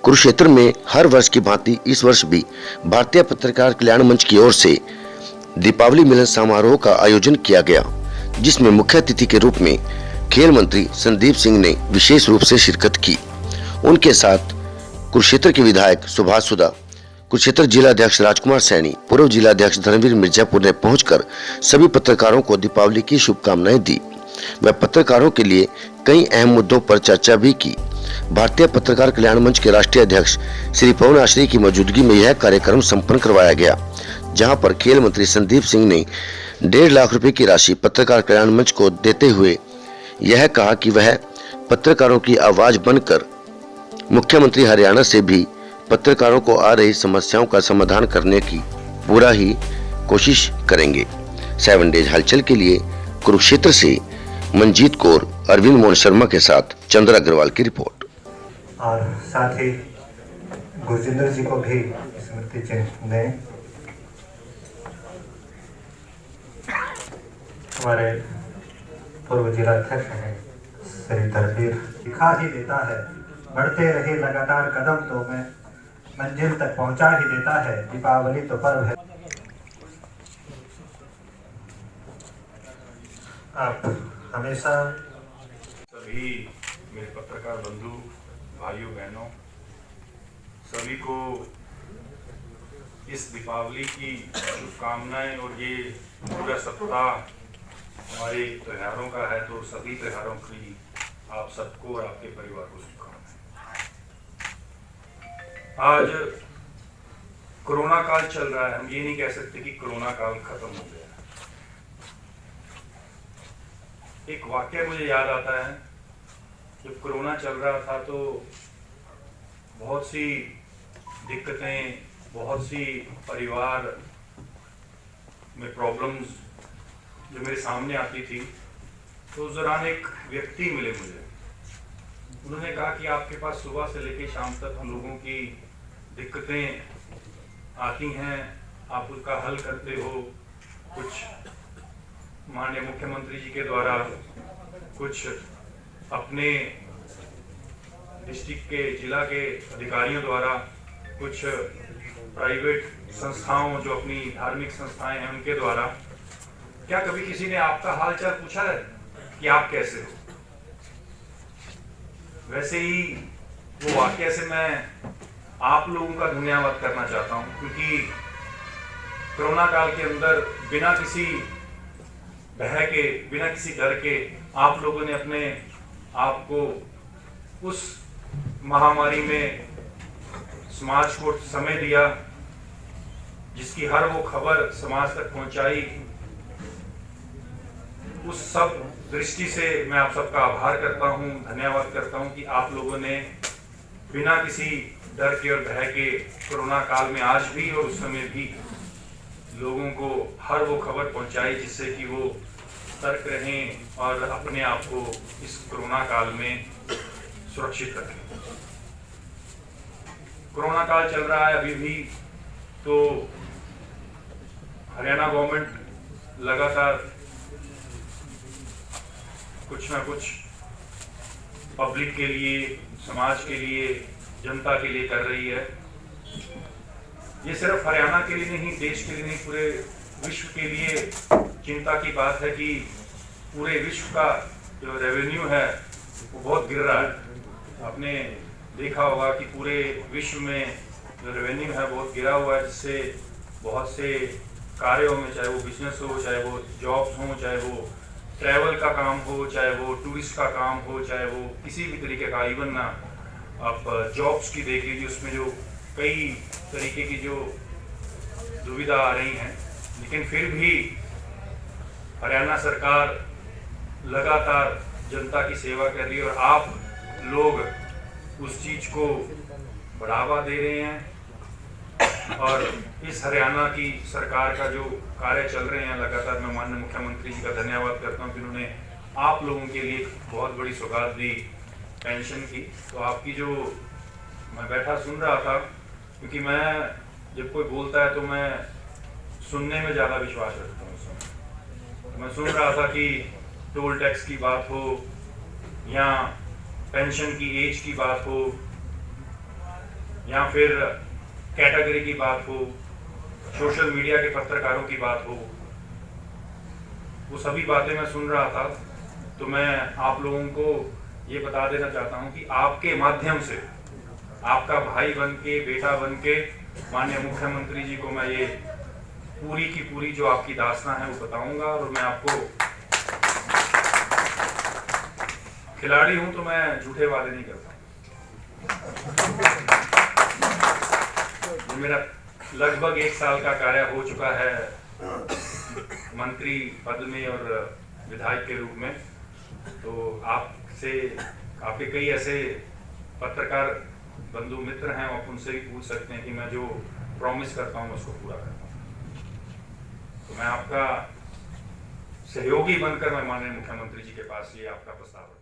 कुरुक्षेत्र में हर वर्ष की भांति इस वर्ष भी भारतीय पत्रकार कल्याण मंच की ओर से दीपावली मिलन समारोह का आयोजन किया गया, जिसमें मुख्य अतिथि के रूप में खेल मंत्री संदीप सिंह ने विशेष रूप से शिरकत की। उनके साथ कुरुक्षेत्र के विधायक सुभाष सुधा, कुरुक्षेत्र जिला अध्यक्ष राजकुमार सैनी, पूर्व जिला अध्यक्ष धर्मवीर मिर्जापुर ने पहुंचकर सभी पत्रकारों को दीपावली की शुभकामनाएं दी। वह पत्रकारों के लिए कई अहम मुद्दों पर चर्चा भी की। भारतीय पत्रकार कल्याण मंच के राष्ट्रीय अध्यक्ष श्री पवन आश्रय की मौजूदगी में यह कार्यक्रम संपन्न करवाया गया, जहां पर खेल मंत्री संदीप सिंह ने 1.5 लाख रुपए की राशि पत्रकार कल्याण मंच को देते हुए यह कहा कि वह पत्रकारों की आवाज बनकर मुख्यमंत्री हरियाणा से भी पत्रकारों को आ रही समस्याओं का समाधान करने की पूरा ही कोशिश करेंगे। 7 डेज हलचल के लिए कुरुक्षेत्र से मंजीत कौर, अरविंद मोहन शर्मा के साथ चंद्र अग्रवाल की रिपोर्ट। और साथ ही गुरजिंदर जी को भी स्मृति चिन्ह दें। हमारे पूर्व जिला अध्यक्ष हैं श्री धर्मवीर, दिखा ही देता है, बढ़ते रहे लगातार कदम तो मैं मंजिल तक पहुंचा ही देता है, दीपावली तो पर्व है। आप हमेशा सभी मेरे पत्रकार बंधु भाइयों बहनों सभी को इस दीपावली की शुभकामनाएं। और ये पूरा सप्ताह हमारे त्योहारों का है, तो सभी त्योहारों की आप सबको और आपके परिवार को शुभकामनाएं। आज कोरोना काल चल रहा है, हम ये नहीं कह सकते कि कोरोना काल खत्म हो गया। एक वाक्य मुझे याद आता है, जब कोरोना चल रहा था तो बहुत सी दिक्कतें, बहुत सी परिवार में प्रॉब्लम्स जो मेरे सामने आती थी, तो उस दौरान एक व्यक्ति मिले मुझे। उन्होंने कहा कि आपके पास सुबह से लेकर शाम तक हम लोगों की दिक्कतें आती हैं, आप उसका हल करते हो। कुछ माननीय मुख्यमंत्री जी के द्वारा, कुछ अपने डिस्ट्रिक्ट के जिला के अधिकारियों द्वारा, कुछ प्राइवेट संस्थाओं जो अपनी धार्मिक संस्थाएं हैं उनके द्वारा। क्या कभी किसी ने आपका हाल चाल पूछा है कि आप कैसे हो? वैसे ही वो वाकया से मैं आप लोगों का धन्यवाद करना चाहता हूं, क्योंकि कोरोना काल के अंदर बिना किसी भय के, बिना किसी डर के आप लोगों ने अपने आप को उस महामारी में समाज को समय दिया, जिसकी हर वो खबर समाज तक पहुंचाई। उस सब दृष्टि से मैं आप सबका आभार करता हूं, धन्यवाद करता हूं कि आप लोगों ने बिना किसी डर के और भय के कोरोना काल में आज भी और उस समय भी लोगों को हर वो खबर पहुंचाई, जिससे कि वो सतर्क रहें और अपने आप को इस कोरोना काल में सुरक्षित रखें। कोरोना काल चल रहा है अभी भी, तो हरियाणा गवर्नमेंट लगातार कुछ ना कुछ पब्लिक के लिए, समाज के लिए, जनता के लिए कर रही है। ये सिर्फ हरियाणा के लिए नहीं, देश के लिए नहीं, पूरे विश्व के लिए चिंता की बात है कि पूरे विश्व का जो रेवेन्यू है वो बहुत गिर रहा है। आपने देखा होगा कि पूरे विश्व में जो रेवेन्यू है बहुत गिरा हुआ है, जिससे बहुत से कार्यों में, चाहे वो बिजनेस हो, चाहे वो जॉब्स हो, चाहे वो ट्रैवल का काम हो, चाहे वो टूरिस्ट का काम हो, चाहे वो किसी भी तरीके का, इवन ना आप जॉब्स की देख लीजिए, उसमें जो कई तरीके की जो दुविधा आ रही हैं। लेकिन फिर भी हरियाणा सरकार लगातार जनता की सेवा कर रही है और आप लोग उस चीज को बढ़ावा दे रहे हैं। और इस हरियाणा की सरकार का जो कार्य चल रहे हैं लगातार, मैं माननीय मुख्यमंत्री जी का धन्यवाद करता हूं कि उन्होंने आप लोगों के लिए बहुत बड़ी सौगात दी पेंशन की। तो आपकी जो, मैं बैठा सुन रहा था, क्योंकि मैं जब कोई बोलता है तो मैं सुनने में ज़्यादा विश्वास रखता हूँ। उस समय मैं सुन रहा था कि टोल टैक्स की बात हो या पेंशन की एज की बात हो, या फिर कैटेगरी की बात हो, सोशल मीडिया के पत्रकारों की बात हो, वो सभी बातें मैं सुन रहा था। तो मैं आप लोगों को ये बता देना चाहता हूँ कि आपके माध्यम से, आपका भाई बन के, बेटा बन के माननीय मुख्यमंत्री जी को मैं ये पूरी की पूरी जो आपकी दास्तां है वो बताऊंगा। और मैं आपको खिलाड़ी हूं तो मैं झूठे वादे नहीं करता। मेरा लगभग 1 साल का कार्य हो चुका है मंत्री पद में और विधायक के रूप में। तो आपके कई ऐसे पत्रकार बंधु मित्र हैं, आप उनसे भी पूछ सकते हैं कि मैं जो प्रॉमिस करता हूं उसको पूरा करता हूं। तो मैं आपका सहयोगी बनकर मैं माननीय मुख्यमंत्री जी के पास ये आपका प्रस्ताव